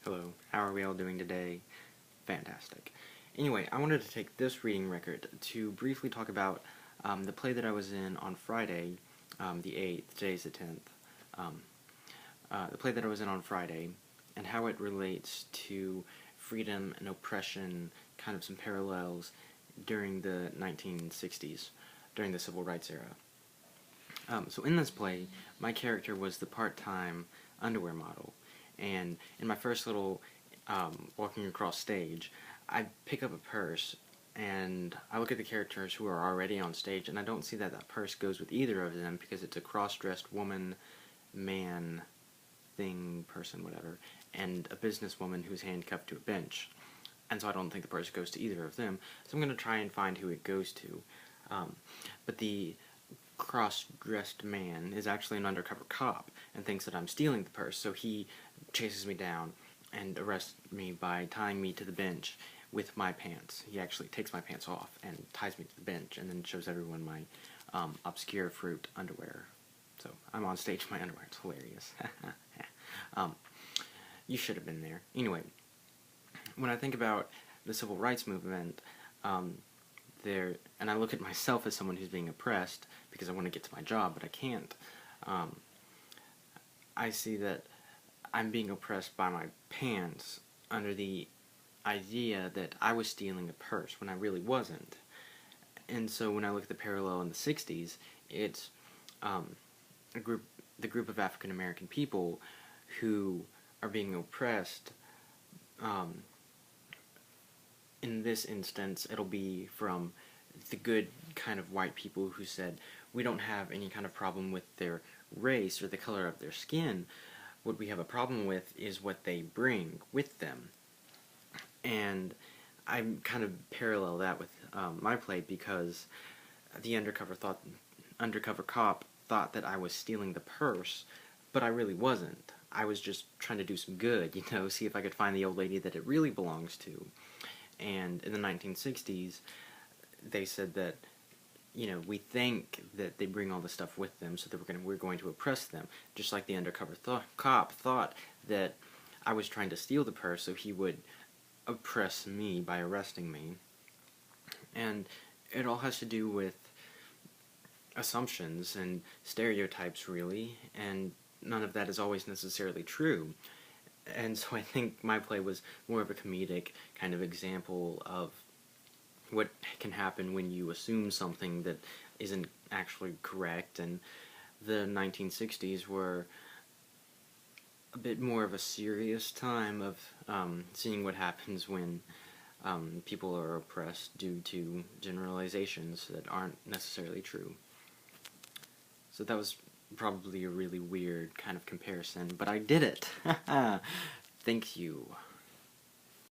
Hello, how are we all doing today? Fantastic. Anyway, I wanted to take this reading record to briefly talk about the play that I was in on Friday, the 8th, today's the 10th. The play that I was in on Friday, and how it relates to freedom and oppression, kind of some parallels during the 1960s, during the Civil Rights era. So in this play, my character was the part-time underwear model, and in my first little walking across stage, I pick up a purse, and I look at the characters who are already on stage, and I don't see that that purse goes with either of them, because it's a cross-dressed woman, man, thing, person, whatever, and a businesswoman who's handcuffed to a bench. And so I don't think the purse goes to either of them, so I'm going to try and find who it goes to. But the cross-dressed man is actually an undercover cop and thinks that I'm stealing the purse, so he chases me down and arrests me by tying me to the bench with my pants. He actually takes my pants off and ties me to the bench and then shows everyone my obscure fruit underwear. So I'm on stage in my underwear. It's hilarious. You should have been there. Anyway, when I think about the civil rights movement, and I look at myself as someone who's being oppressed because I want to get to my job, but I can't. I see that I'm being oppressed by my pants under the idea that I was stealing a purse when I really wasn't. And so when I look at the parallel in the 60s, it's the group of African American people who are being oppressed. In this instance, it'll be from the good kind of white people who said, we don't have any kind of problem with their race or the color of their skin. What we have a problem with is what they bring with them. And I kind of parallel that with my play, because the undercover cop thought that I was stealing the purse, but I really wasn't. I was just trying to do some good, see if I could find the old lady that it really belongs to. And in the 1960s, they said that, we think that they bring all the stuff with them, so that we're going to oppress them. Just like the undercover cop thought that I was trying to steal the purse, so he would oppress me by arresting me. And it all has to do with assumptions and stereotypes, really, and none of that is always necessarily true. And so I think my play was more of a comedic kind of example of what can happen when you assume something that isn't actually correct. And the 1960s were a bit more of a serious time of seeing what happens when people are oppressed due to generalizations that aren't necessarily true. So that was probably a really weird kind of comparison, but I did it! Thank you.